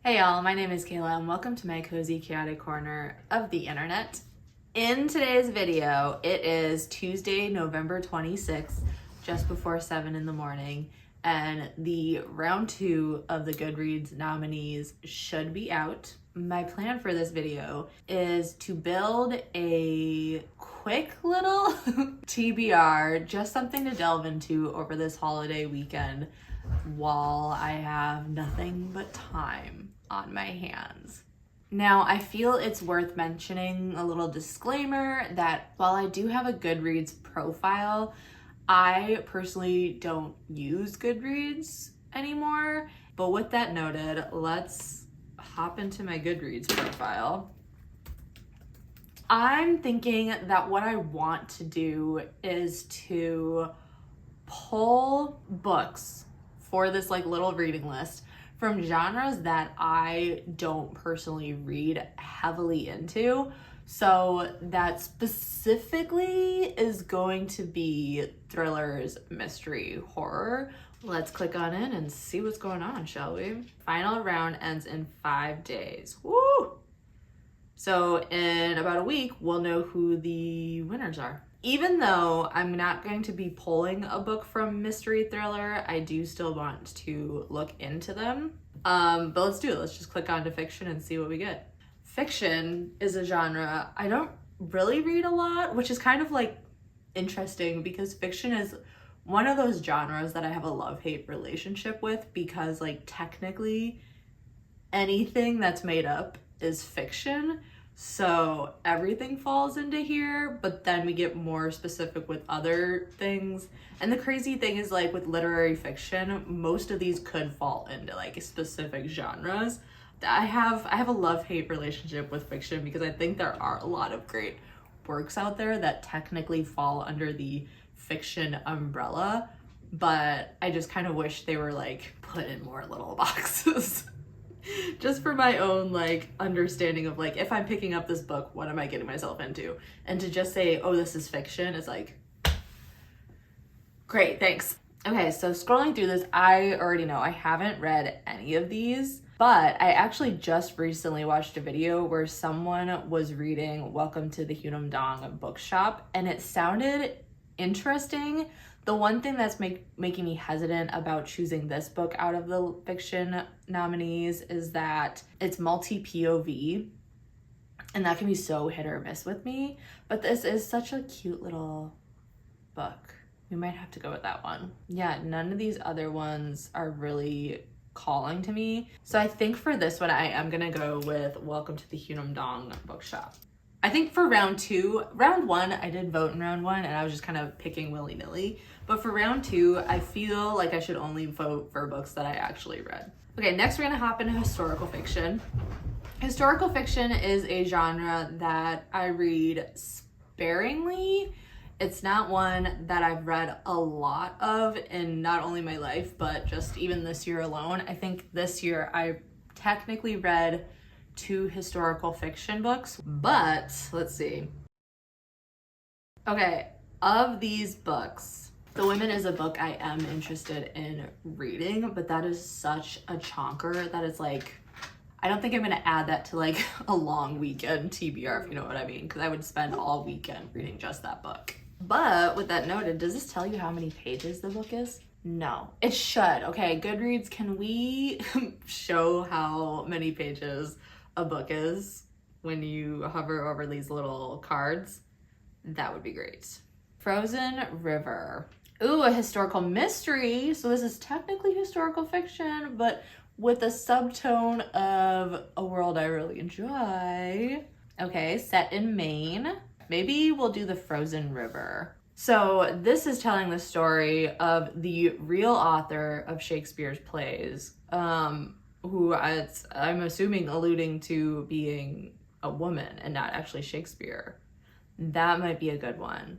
Hey y'all, my name is Kayla and welcome to my cozy chaotic corner of the internet. In today's video, it is Tuesday, November 26th, just before 7 in the morning, and the round 2 of the Goodreads nominees should be out. My plan for this video is to build a quick little TBR, just something to delve into over this holiday weekend while I have nothing but time on my hands. Now, I feel it's worth mentioning a little disclaimer that while I do have a Goodreads profile, I personally don't use Goodreads anymore. But with that noted, let's hop into my Goodreads profile. I'm thinking that what I want to do is to pull books for this little reading list from genres that I don't personally read heavily into. So that specifically is going to be thrillers, mystery, horror. Let's click on in and see what's going on, shall we? Final round ends in 5 days. Woo! So in about a week, we'll know who the winners are. Even though I'm not going to be pulling a book from mystery thriller, I do still want to look into them. But let's do it. Let's just click onto fiction and see what we get. Fiction is a genre I don't really read a lot, which is kind of interesting because fiction is one of those genres that I have a love-hate relationship with because technically anything that's made up is fiction. So everything falls into here, but then we get more specific with other things. And the crazy thing is with literary fiction, most of these could fall into specific genres. I have a love-hate relationship with fiction because I think there are a lot of great works out there that technically fall under the fiction umbrella, but I just kind of wish they were put in more little boxes. Just for my own understanding of if I'm picking up this book, what am I getting myself into? And to just say, oh, this is fiction, is great, thanks. Okay, so scrolling through this, I already know I haven't read any of these, but I actually just recently watched a video where someone was reading Welcome to the Hunam Dong Bookshop, and it sounded interesting. The one thing that's making me hesitant about choosing this book out of the fiction nominees is that it's multi-POV, and that can be so hit or miss with me. But this is such a cute little book. We might have to go with that one. Yeah, none of these other ones are really calling to me. So I think for this one, I am gonna go with Welcome to the Hunam Dong Bookshop. I think for round 1, I did vote in round 1 and I was just kind of picking willy-nilly. But for round 2, I feel like I should only vote for books that I actually read. Okay, next we're gonna hop into historical fiction. Historical fiction is a genre that I read sparingly. It's not one that I've read a lot of in not only my life, but just even this year alone. I think this year I technically read 2 historical fiction books, but let's see. Okay, of these books, The Women is a book I am interested in reading, but that is such a chonker that it's I don't think I'm gonna add that to a long weekend TBR, if you know what I mean, because I would spend all weekend reading just that book. But with that noted, does this tell you how many pages the book is? No, it should. Okay, Goodreads, can we show how many pages a book is when you hover over these little cards? That would be great. Frozen River. Ooh, a historical mystery. So this is technically historical fiction, but with a subtone of a world I really enjoy. Okay, set in Maine. Maybe we'll do the Frozen River. So this is telling the story of the real author of Shakespeare's plays, who I'm assuming alluding to being a woman and not actually Shakespeare. That might be a good one.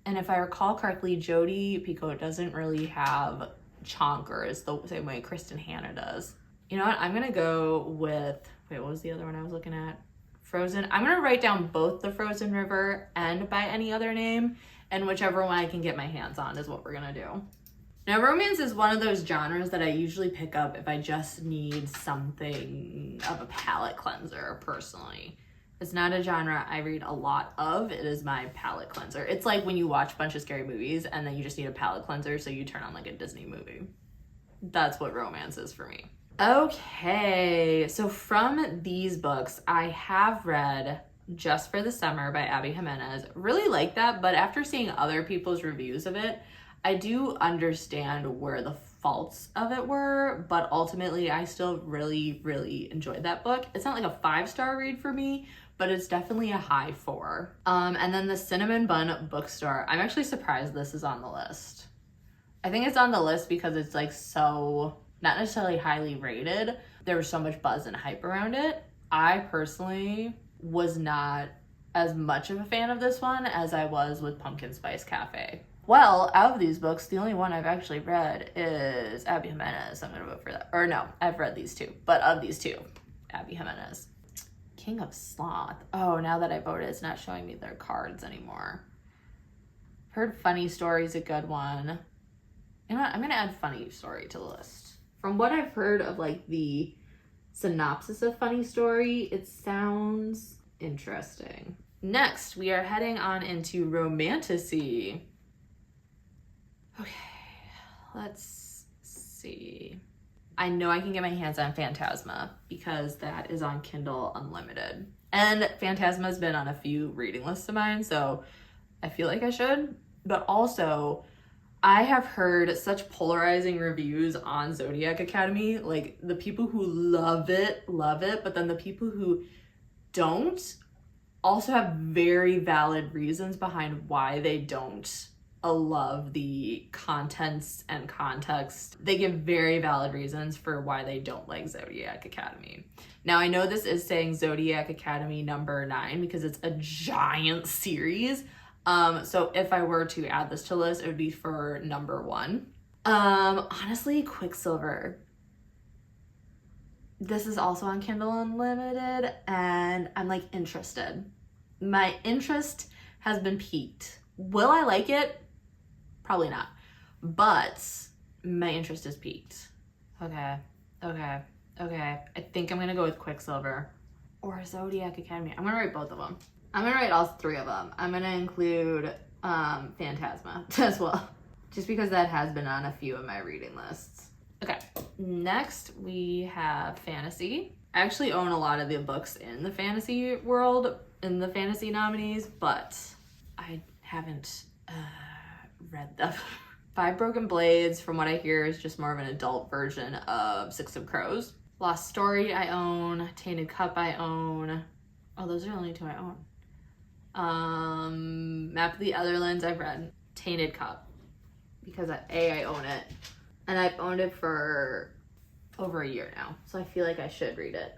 And if I recall correctly, Jodi Picoult doesn't really have chonkers the same way Kristen Hanna does. You know what? I'm gonna go with, wait, what was the other one I was looking at? Frozen. I'm gonna write down both the Frozen River and By Any Other Name, and whichever one I can get my hands on is what we're gonna do. Now, romance is one of those genres that I usually pick up if I just need something of a palate cleanser, personally. It's not a genre I read a lot of. It is my palate cleanser. It's like when you watch a bunch of scary movies and then you just need a palate cleanser, so you turn on like a Disney movie. That's what romance is for me. Okay, so from these books, I have read Just for the Summer by Abby Jimenez. Really like that, but after seeing other people's reviews of it, I do understand where the faults of it were, but ultimately I still really, really enjoyed that book. It's not like a 5-star read for me, but it's definitely a high 4. And then the Cinnamon Bun Bookstore. I'm actually surprised this is on the list. I think it's on the list because it's like so, not necessarily highly rated. There was so much buzz and hype around it. I personally was not as much of a fan of this one as I was with Pumpkin Spice Cafe. Well, out of these books, the only one I've actually read is Abby Jimenez. I'm gonna vote for that. Or no, I've read these two, but of these two, Abby Jimenez. King of Sloth. Oh, now that I voted, it's not showing me their cards anymore. Heard Funny Story's a good one. You know what? I'm gonna add Funny Story to the list. From what I've heard of like the synopsis of Funny Story, it sounds interesting. Next, we are heading on into romantasy. Okay, let's see. I know I can get my hands on Phantasma because that is on Kindle Unlimited. And Phantasma's been on a few reading lists of mine, so I feel like I should. But also, I have heard such polarizing reviews on Zodiac Academy. Like, the people who love it, but then the people who don't also have very valid reasons behind why they don't love the contents and context. They give very valid reasons for why they don't like Zodiac Academy. Now, I know this is saying Zodiac Academy number 9 because it's a giant series. So if I were to add this to the list, it would be for number 1. Honestly, Quicksilver. This is also on Kindle Unlimited, and I'm like interested. My interest has been piqued. Will I like it? Probably not, but my interest is piqued. Okay. I think I'm gonna go with Quicksilver or Zodiac Academy. I'm gonna write both of them. I'm gonna write all 3 of them. I'm gonna include Phantasma as well, just because that has been on a few of my reading lists. Okay, next we have fantasy. I actually own a lot of the books in the fantasy world, in the fantasy nominees, but I haven't read them. Five Broken Blades, from what I hear, is just more of an adult version of Six of Crows. Lost Story I own. Tainted Cup I own. Oh, those are the only 2 I own. Map of the Otherlands I've read. Tainted Cup, because I own it, and I've owned it for over a year now, so I feel like I should read it.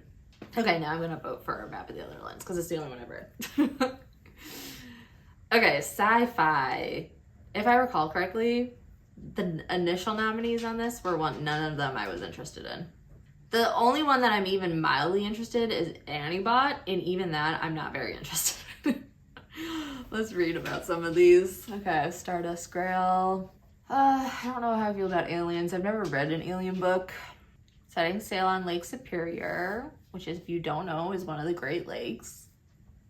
Okay, now I'm gonna vote for Map of the Otherlands because it's the only one I've read. Okay, sci-fi. If I recall correctly, the initial nominees on this were none of them I was interested in. The only one that I'm even mildly interested in is Antibot, and even that I'm not very interested in. Let's read about some of these. Okay, Stardust Grail. I don't know how I feel about aliens. I've never read an alien book. Setting Sail on Lake Superior, which, if you don't know, is one of the Great Lakes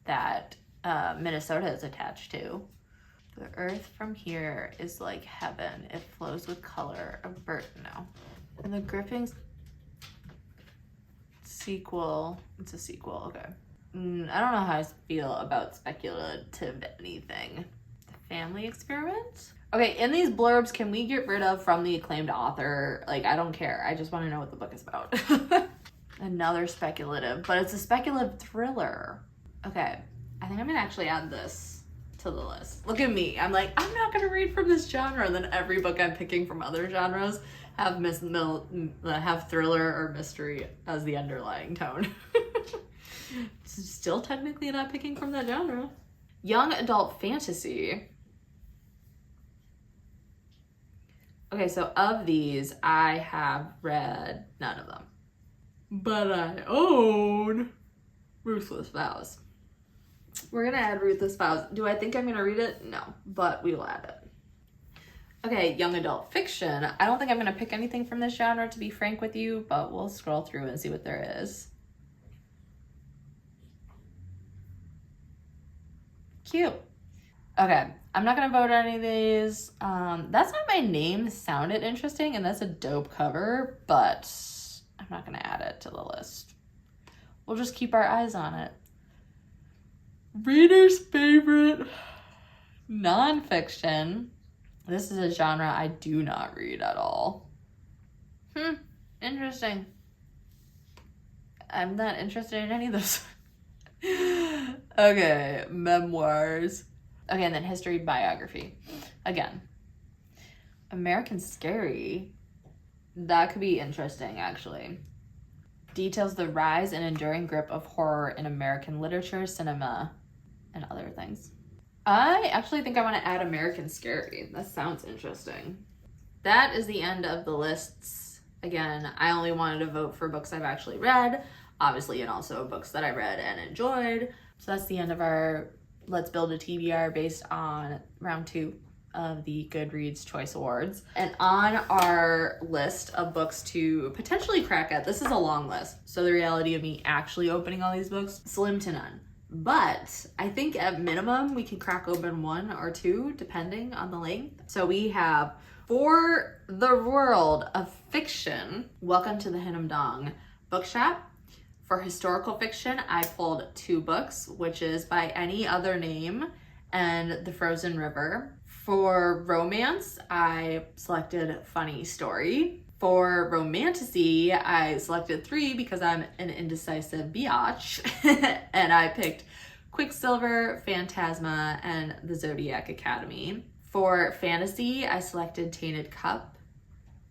that Minnesota is attached to. The earth from here is like heaven. It flows with color. No. And the Gripping sequel. It's a sequel. Okay. I don't know how I feel about speculative anything. The Family Experiment. Okay, in these blurbs, can we get rid of from the acclaimed author? Like, I don't care. I just want to know what the book is about. Another speculative, but it's a speculative thriller. Okay, I think I'm gonna actually add this to the list. Look at me. I'm like, I'm not gonna read from this genre, and then every book I'm picking from other genres have thriller or mystery as the underlying tone. Still technically not picking from that genre. Young adult fantasy. Okay, so of these, I have read none of them. But I own Ruthless Vows. We're gonna add Ruthless Vows. Do I think I'm gonna read it? No, but we will add it. Okay, young adult fiction. I don't think I'm gonna pick anything from this genre, to be frank with you, but we'll scroll through and see what there is. Cute. Okay, I'm not gonna vote on any of these. That's Not My Name sounded interesting, and that's a dope cover, but I'm not gonna add it to the list. We'll just keep our eyes on it. Reader's favorite nonfiction. This is a genre I do not read at all. Interesting. I'm not interested in any of those. Okay, memoirs. Okay, and then history biography. Again, American Scary. That could be interesting, actually. Details the rise and enduring grip of horror in American literature, cinema, and other things. I actually think I want to add American Scary. That sounds interesting. That is the end of the lists. Again, I only wanted to vote for books I've actually read, obviously, and also books that I read and enjoyed. So that's the end of our Let's Build a TBR based on round 2 of the Goodreads Choice Awards. And on our list of books to potentially crack at, this is a long list, so the reality of me actually opening all these books, slim to none. But I think at minimum we can crack open 1 or 2 depending on the length. So we have For the World of Fiction, Welcome to the Hinam Dong Bookshop. For historical fiction, I pulled 2 books, which is By Any Other Name and The Frozen River. For romance, I selected Funny Story. For romantasy, I selected 3 because I'm an indecisive biatch, and I picked Quicksilver, Phantasma, and The Zodiac Academy. For fantasy, I selected Tainted Cup.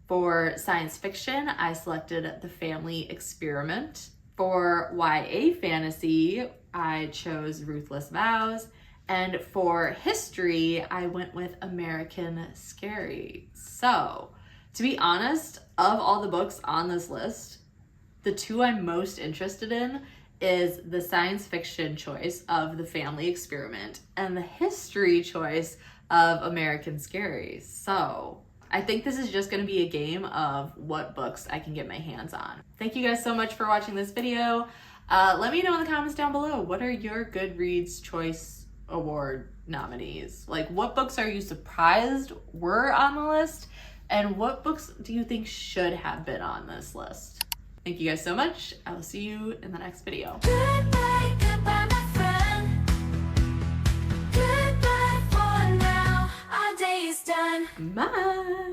For science fiction, I selected The Family Experiment. For YA fantasy, I chose Ruthless Vows. And for history, I went with American Scary. So, to be honest, of all the books on this list, the 2 I'm most interested in is the science fiction choice of The Family Experiment and the history choice of American Scary. So, I think this is just going to be a game of what books I can get my hands on. Thank you guys so much for watching this video. Let me know in the comments down below, what are your Goodreads Choice Award nominees? Like, what books are you surprised were on the list? And what books do you think should have been on this list? Thank you guys so much. I will see you in the next video. Goodbye, goodbye, my friend. Goodbye for now. Our day is done. Bye.